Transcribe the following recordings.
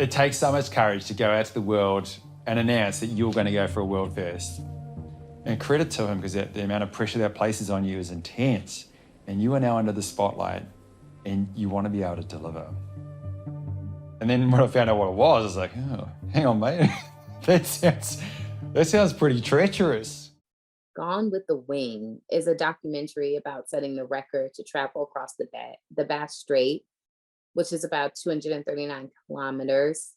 It takes so much courage to go out to the world and announce that you're going to go for a world first. And credit to him, because the amount of pressure that places on you is intense. And you are now under the spotlight and you want to be able to deliver. And then when I found out what it was, I was like, oh, hang on, mate. that sounds pretty treacherous. Gone with the Wind is a documentary about setting the record to travel across the Bass Strait, which is about 239 kilometers.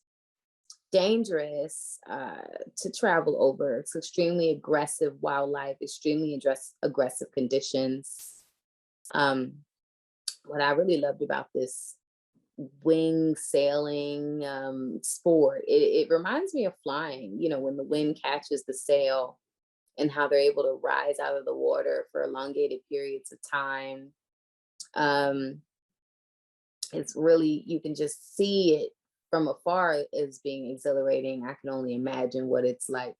Dangerous to travel over. It's extremely aggressive wildlife, extremely aggressive conditions. What I really loved about this wing sailing sport, it reminds me of flying, when the wind catches the sail and how they're able to rise out of the water for elongated periods of time. Um, it's really, you can just see it from afar as being exhilarating. I can only imagine what it's like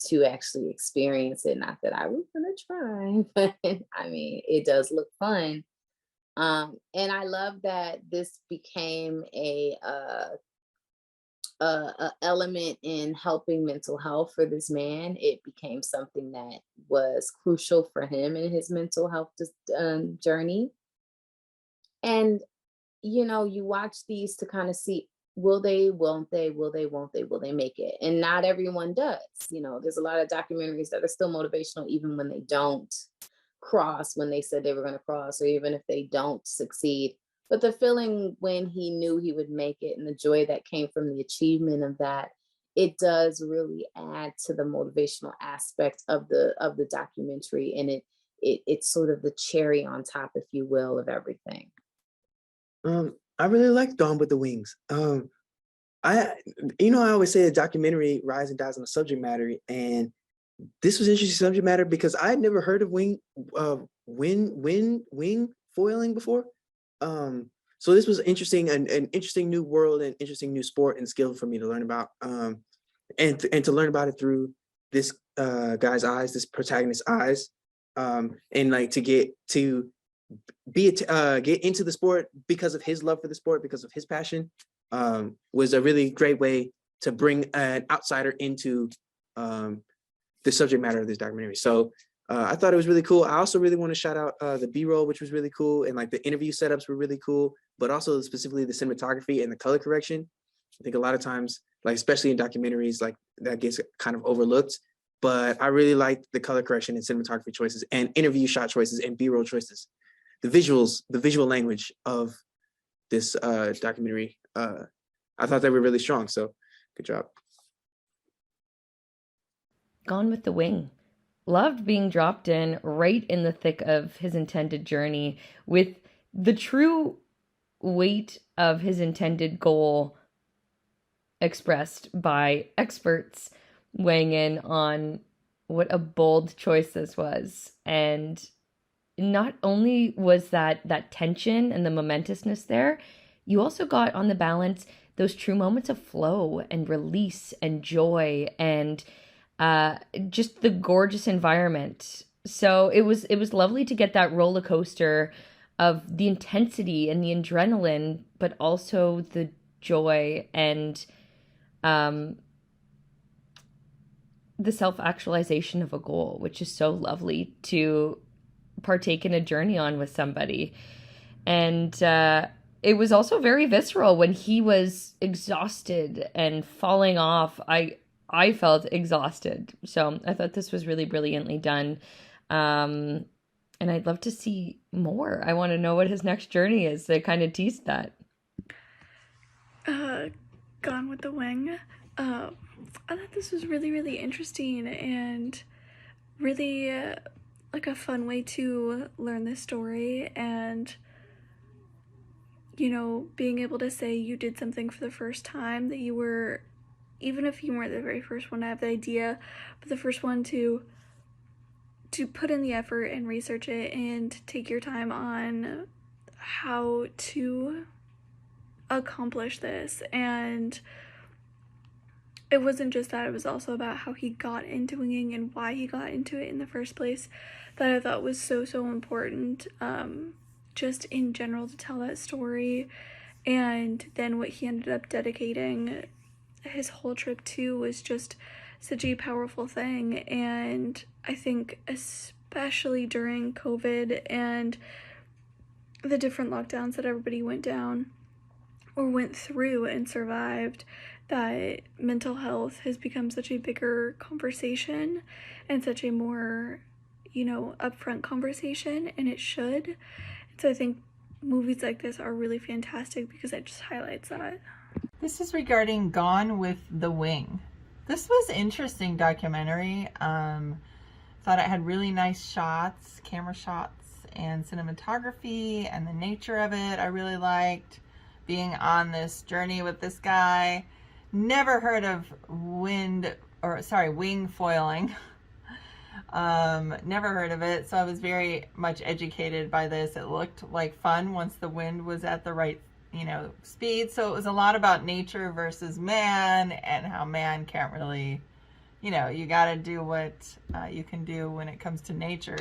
to actually experience it. Not that I was gonna try, but I mean, it does look fun. And I love that this became a element in helping mental health for this man. It became something that was crucial for him in his mental health journey. And you watch these to kind of see, will they, won't they, will they, won't they, will they make it? And not everyone does. There's a lot of documentaries that are still motivational, even when they don't cross when they said they were going to cross, or even if they don't succeed. But the feeling when he knew he would make it and the joy that came from the achievement of that, it does really add to the motivational aspect of the documentary. And it's sort of the cherry on top, if you will, of everything. I really like Dawn with the Wings. I always say a documentary rise and dies on the subject matter, and this was interesting subject matter because I had never heard of wing foiling before. So this was interesting, an interesting new world and interesting new sport and skill for me to learn about, and to learn about it through this guy's eyes, this protagonist's eyes, and like to get into the sport because of his love for the sport, because of his passion, was a really great way to bring an outsider into the subject matter of this documentary. So I thought it was really cool. I also really want to shout out the B-roll, which was really cool, and like the interview setups were really cool, but also specifically the cinematography and the color correction. I think a lot of times, like especially in documentaries, like that gets kind of overlooked. But I really liked the color correction and cinematography choices and interview shot choices and B-roll choices. The visuals, the visual language of this documentary, I thought they were really strong. So good job. Gone with the Wind. Loved being dropped in right in the thick of his intended journey with the true weight of his intended goal expressed by experts weighing in on what a bold choice this was. And not only was that tension and the momentousness there, you also got on the balance those true moments of flow and release and joy and just the gorgeous environment. So it was lovely to get that roller coaster of the intensity and the adrenaline, but also the joy and the self-actualization of a goal, which is so lovely to partake in a journey on with somebody. And it was also very visceral when he was exhausted and falling off. I felt exhausted. So I thought this was really brilliantly done. And I'd love to see more. I want to know what his next journey is. They kind of teased that. Gone with the Wind. I thought this was really, really interesting and really like a fun way to learn this story, and being able to say you did something for the first time, that you were, even if you weren't the very first one to have the idea, but the first one to put in the effort and research it and take your time on how to accomplish this. And it wasn't just that, it was also about how he got into winging and why he got into it in the first place, that I thought was so important, just in general, to tell that story And then what he ended up dedicating his whole trip to was just such a powerful thing. And I think especially during COVID and the different lockdowns that everybody went down or went through and survived, that mental health has become such a bigger conversation and such a more, upfront conversation, and it should. So I think movies like this are really fantastic because it just highlights that. This is regarding Gone with the Wing. This was interesting documentary. Thought it had really nice shots, camera shots, and cinematography, and the nature of it I really liked. Being on this journey with this guy. Never heard of wing foiling. Never heard of it, so I was very much educated by this. It looked like fun once the wind was at the right speed. So it was a lot about nature versus man, and how man can't really, you got to do what you can do when it comes to nature.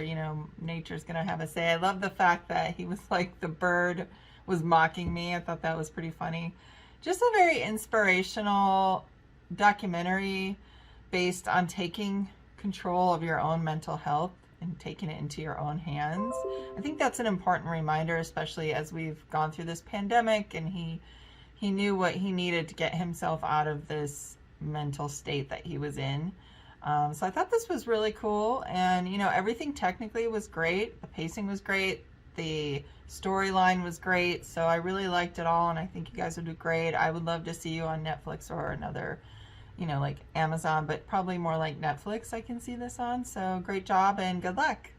Nature's going to have a say. I love the fact that he was like, the bird was mocking me. I thought that was pretty funny. Just a very inspirational documentary based on taking control of your own mental health and taking it into your own hands. I think that's an important reminder, especially as we've gone through this pandemic, and he knew what he needed to get himself out of this mental state that he was in. So I thought this was really cool, and everything technically was great. The pacing was great. The storyline was great. So I really liked it all, and I think you guys would do great. I would love to see you on Netflix or another, like Amazon, but probably more like Netflix I can see this on. So great job and good luck.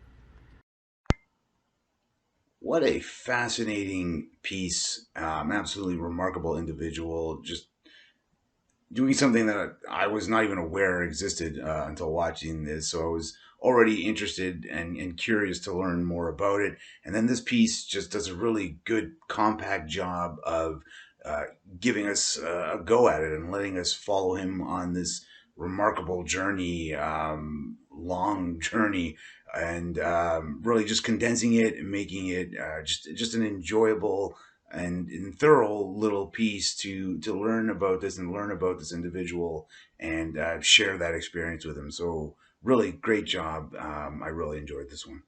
What a fascinating piece. Absolutely remarkable individual. Just doing something that I was not even aware existed until watching this. So I was already interested and curious to learn more about it. And then this piece just does a really good, compact job of giving us a go at it and letting us follow him on this remarkable journey, long journey, and really just condensing it and making it just an enjoyable and thorough little piece to learn about this and learn about this individual and share that experience with him. So really great job. I really enjoyed this one.